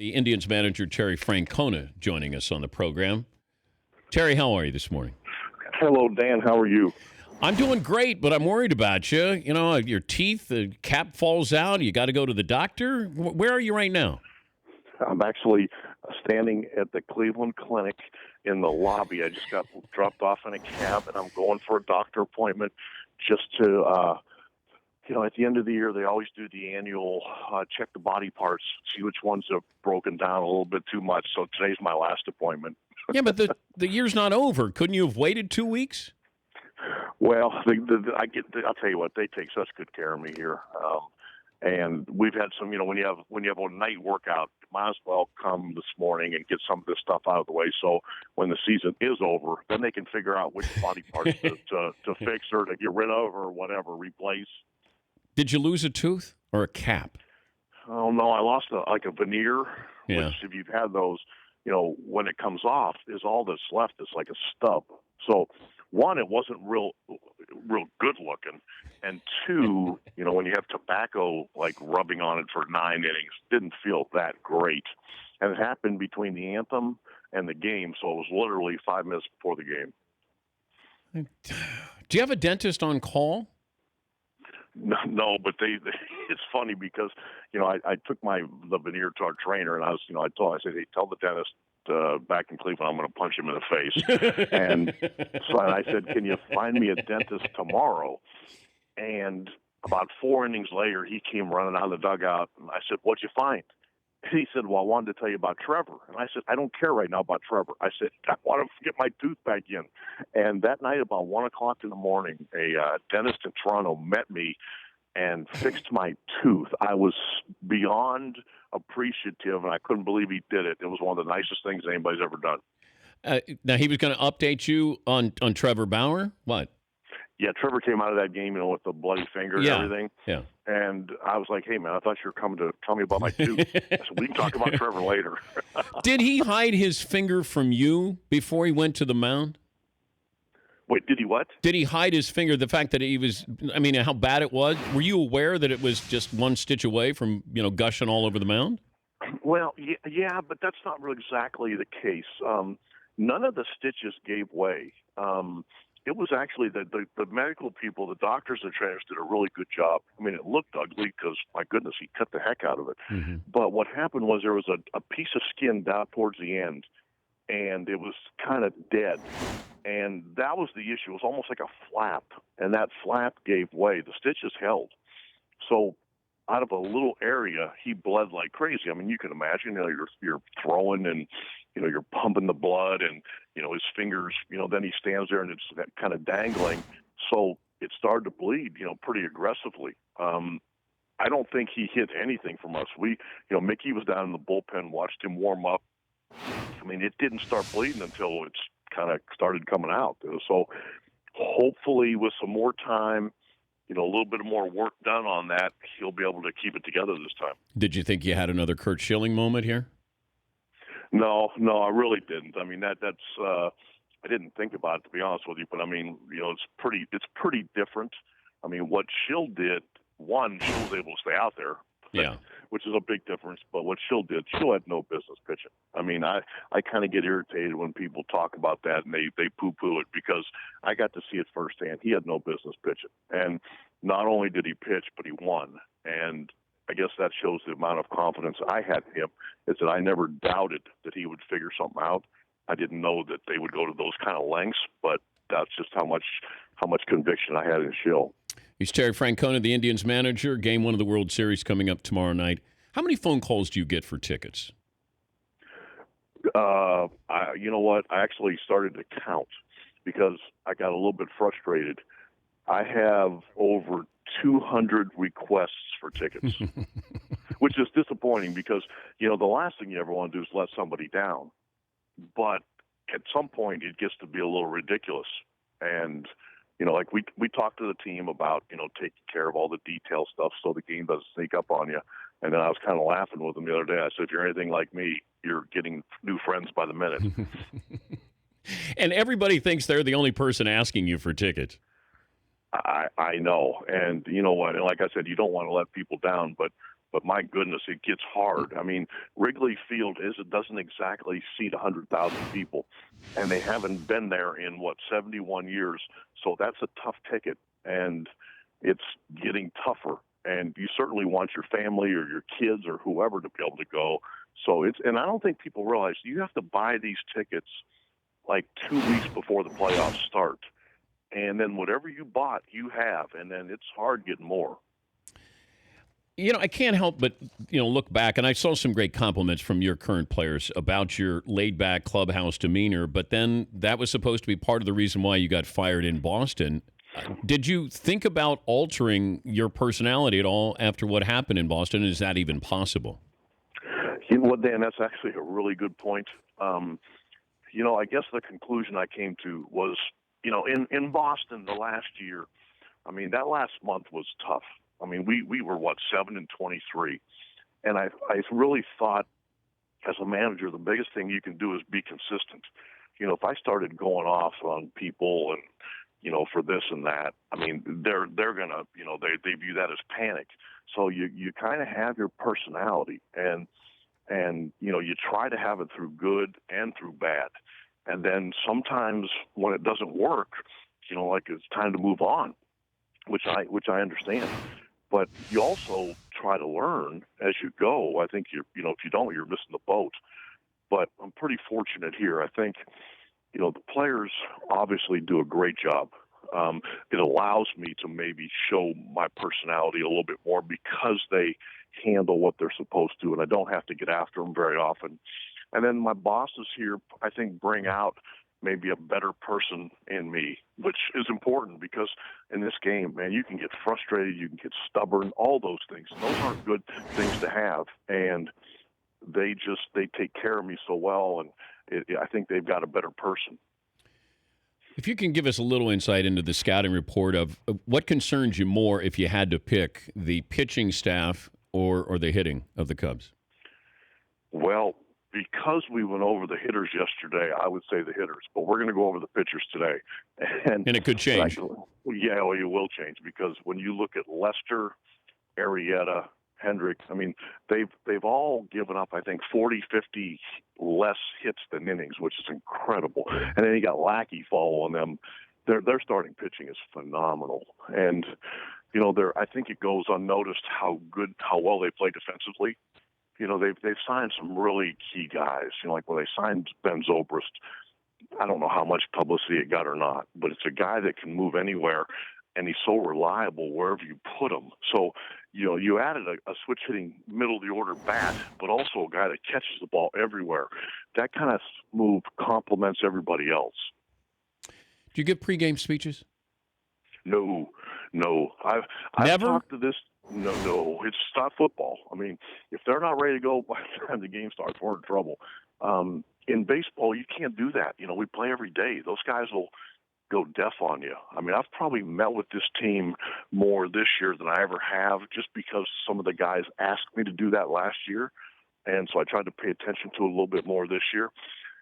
The Indians manager, Terry Francona, joining us on the program. Terry, how are you this morning? Hello, Dan. How are you? I'm doing great, but I'm worried about you. You know, your teeth, the cap falls out. You got to go to the doctor. Where are you right now? I'm actually standing at the Cleveland Clinic in the lobby. I just got dropped off in a cab, and I'm going for a doctor appointment just to, at the end of the year, they always do the annual check the body parts, see which ones have broken down a little bit too much. So today's my last appointment. Yeah, but the year's not over. Couldn't you have waited 2 weeks? Well, I'll tell you what, they take such good care of me here. And we've had some, when you have a night workout, you might as well come this morning and get some of this stuff out of the way. So when the season is over, then they can figure out which body parts to fix or to get rid of or whatever, replace. Did you lose a tooth or a cap? Oh no, I lost a veneer. Yeah. Which if you've had those, when it comes off, is all that's left is like a stub. So one, it wasn't real good looking, and two, when you have tobacco like rubbing on it for 9 innings, didn't feel that great. And it happened between the anthem and the game, so it was literally 5 minutes before the game. Do you have a dentist on call? No, but it's funny because, I took the veneer to our trainer, and I said, hey, tell the dentist back in Cleveland I'm going to punch him in the face. And so I said, can you find me a dentist tomorrow? And about 4 innings later, he came running out of the dugout, and I said, what'd you find? And he said, well, I wanted to tell you about Trevor. And I said, I don't care right now about Trevor. I said, I want to get my tooth back in. And that night, about 1 o'clock in the morning, a dentist in Toronto met me and fixed my tooth. I was beyond appreciative, and I couldn't believe he did it. It was one of the nicest things anybody's ever done. Now, he was going to update you on Trevor Bauer? What? Yeah, Trevor came out of that game, with the bloody finger and everything. Yeah. And I was like, hey, man, I thought you were coming to tell me about my tooth. I said, we can talk about Trevor later. Did he hide his finger from you before he went to the mound? Wait, did he what? Did he hide his finger, the fact that he was, how bad it was? Were you aware that it was just one stitch away from, gushing all over the mound? Well, yeah, but that's not really exactly the case. None of the stitches gave way. It was actually the medical people, the doctors and trainers did a really good job. I mean, it looked ugly because, my goodness, he cut the heck out of it. Mm-hmm. But what happened was there was a piece of skin down towards the end, and it was kind of dead. And that was the issue. It was almost like a flap, and that flap gave way. The stitches held. So out of a little area, he bled like crazy. I mean, you can imagine, you're throwing and, you're pumping the blood and, his fingers, then he stands there and it's kind of dangling. So it started to bleed, pretty aggressively. I don't think he hit anything from us. Mickey was down in the bullpen, watched him warm up. I mean, it didn't start bleeding until it's kind of started coming out. So hopefully with some more time, a little bit more work done on that, he'll be able to keep it together this time. Did you think you had another Curt Schilling moment here? No, I really didn't. I mean, that's I didn't think about it, to be honest with you, but I mean, it's pretty different. I mean, what Schill did, one, Schill was able to stay out there. Yeah. Which is a big difference. But what Schill did, Schill had no business pitching. I mean, I kind of get irritated when people talk about that and they poo-poo it because I got to see it firsthand. He had no business pitching. And not only did he pitch, but he won. And I guess that shows the amount of confidence I had in him, is that I never doubted that he would figure something out. I didn't know that they would go to those kind of lengths, but that's just how much conviction I had in Schill. He's Terry Francona, the Indians manager. Game 1 of the World Series coming up tomorrow night. How many phone calls do you get for tickets? You know what? I actually started to count because I got a little bit frustrated. I have over 200 requests for tickets, which is disappointing because, the last thing you ever want to do is let somebody down. But at some point, it gets to be a little ridiculous. And like we talked to the team about, taking care of all the detail stuff so the game doesn't sneak up on you. And then I was kind of laughing with them the other day. I said, if you're anything like me, you're getting new friends by the minute. And everybody thinks they're the only person asking you for tickets. I know. And you know what? And like I said, you don't want to let people down. But but my goodness, it gets hard. I mean, Wrigley Field it doesn't exactly seat 100,000 people, and they haven't been there in 71 years. So that's a tough ticket, and it's getting tougher. And you certainly want your family or your kids or whoever to be able to go. So and I don't think people realize you have to buy these tickets like 2 weeks before the playoffs start. And then whatever you bought, you have, and then it's hard getting more. I can't help but, look back, and I saw some great compliments from your current players about your laid-back clubhouse demeanor, but then that was supposed to be part of the reason why you got fired in Boston. Did you think about altering your personality at all after what happened in Boston? Is that even possible? You know what, Dan, that's actually a really good point. I guess the conclusion I came to was, in Boston the last year, I mean, that last month was tough. I mean, we were, 7-23. And I really thought, as a manager, the biggest thing you can do is be consistent. If I started going off on people and, for this and that, I mean, they're going to, they view that as panic. So you kind of have your personality and, you try to have it through good and through bad. And then sometimes when it doesn't work, like it's time to move on, which I understand. But you also try to learn as you go. I think if you don't, you're missing the boat. But I'm pretty fortunate here. I think, the players obviously do a great job. It allows me to maybe show my personality a little bit more because they handle what they're supposed to, and I don't have to get after them very often. And then my bosses here, I think, bring out maybe a better person in me, which is important because in this game, man, you can get frustrated, you can get stubborn, all those things. And those aren't good things to have. And they take care of me so well, and I think they've got a better person. If you can give us a little insight into the scouting report of what concerns you more if you had to pick the pitching staff or the hitting of the Cubs? Well, because we went over the hitters yesterday, I would say the hitters, but we're going to go over the pitchers today. And it could change. Yeah, well, it will change because when you look at Lester, Arrieta, Hendricks, I mean, they've all given up, I think, 40, 50 less hits than innings, which is incredible. And then you got Lackey following them. Their starting pitching is phenomenal. And, I think it goes unnoticed how well they play defensively. They've signed some really key guys. Like when they signed Ben Zobrist, I don't know how much publicity it got or not, but it's a guy that can move anywhere, and he's so reliable wherever you put him. So, you added a switch-hitting middle-of-the-order bat, but also a guy that catches the ball everywhere. That kind of move complements everybody else. Do you give pregame speeches? No. I've Never? talked to this. No, it's not football. I mean, if they're not ready to go by the time the game starts, we're in trouble. In baseball, you can't do that. We play every day. Those guys will go deaf on you. I mean, I've probably met with this team more this year than I ever have just because some of the guys asked me to do that last year. And so I tried to pay attention to it a little bit more this year.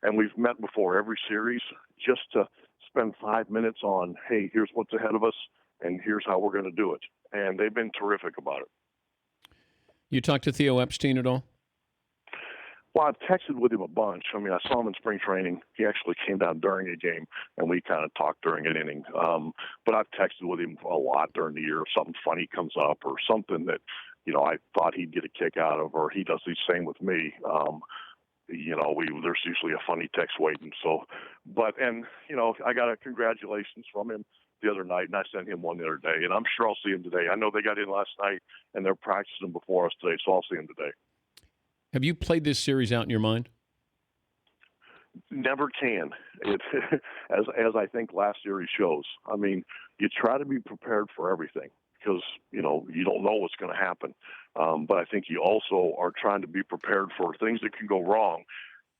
And we've met before every series just to spend 5 minutes on, hey, here's what's ahead of us, and here's how we're going to do it. And they've been terrific about it. You talked to Theo Epstein at all? Well, I've texted with him a bunch. I mean, I saw him in spring training. He actually came down during a game, and we kind of talked during an inning. But I've texted with him a lot during the year if something funny comes up or something that, I thought he'd get a kick out of, or he does the same with me. There's usually a funny text waiting. So, I got a congratulations from him the other night, and I sent him one the other day, and I'm sure I'll see him today. I know they got in last night, and they're practicing before us today, so I'll see him today. Have you played this series out in your mind? Never can. As I think last series shows. I mean, you try to be prepared for everything because, you don't know what's going to happen. But I think you also are trying to be prepared for things that can go wrong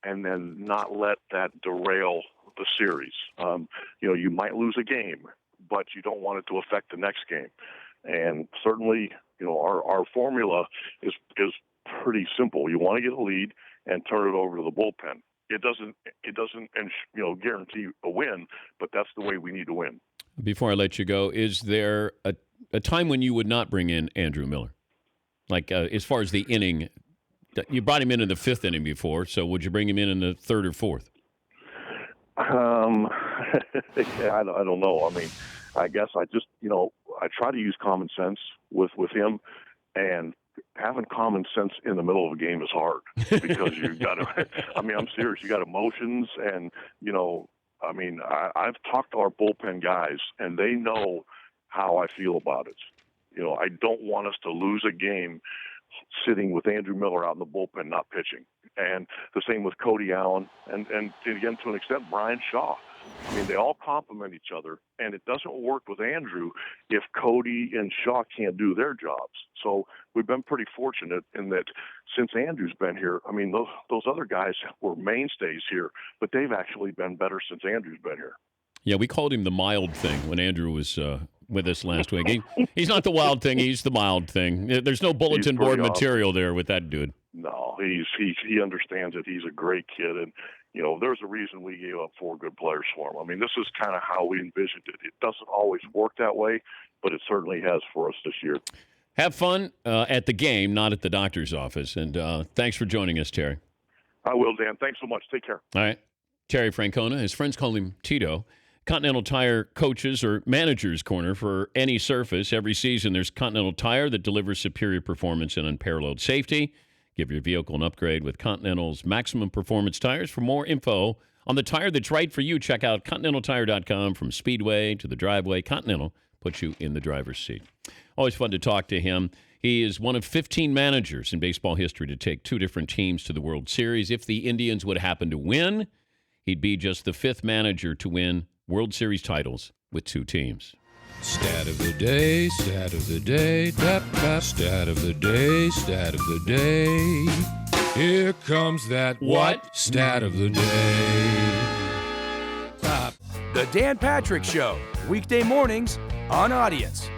and then not let that derail the series. You might lose a game, but you don't want it to affect the next game. And certainly, our formula is pretty simple. You want to get a lead and turn it over to the bullpen. It doesn't guarantee a win, but that's the way we need to win. Before I let you go, is there a time when you would not bring in Andrew Miller? Like as far as the inning, you brought him in the fifth inning before, so would you bring him in the third or fourth? I don't know. I mean, I guess I just, I try to use common sense with him, and having common sense in the middle of a game is hard because you got to. I mean, I'm serious. You got emotions, and I mean, I've talked to our bullpen guys, and they know how I feel about it. I don't want us to lose a game sitting with Andrew Miller out in the bullpen not pitching. And the same with Cody Allen and again, to an extent, Brian Shaw. I mean, they all complement each other, and it doesn't work with Andrew if Cody and Shaw can't do their jobs. So we've been pretty fortunate in that since Andrew's been here, I mean, those other guys were mainstays here, but they've actually been better since Andrew's been here. Yeah, we called him the mild thing when Andrew was with us last week. He's not the wild thing; he's the mild thing. There's no bulletin board material there with that dude. No, he understands it. He's a great kid, and there's a reason we gave up 4 good players for him. I mean, this is kind of how we envisioned it. It doesn't always work that way, but it certainly has for us this year. Have fun at the game, not at the doctor's office. And thanks for joining us, Terry. I will, Dan. Thanks so much. Take care. All right. Terry Francona. His friends call him Tito. Continental Tire coaches or managers corner for any surface. Every season there's Continental Tire that delivers superior performance and unparalleled safety. Give your vehicle an upgrade with Continental's maximum performance tires. For more info on the tire that's right for you, check out ContinentalTire.com. From speedway to the driveway, Continental puts you in the driver's seat. Always fun to talk to him. He is one of 15 managers in baseball history to take 2 different teams to the World Series. If the Indians would happen to win, he'd be just the 5th manager to win World Series titles with 2 teams. Stat of the day, stat of the day, stat of the day, stat of the day. Here comes that what? Stat of the day. The Dan Patrick Show, weekday mornings on Audience.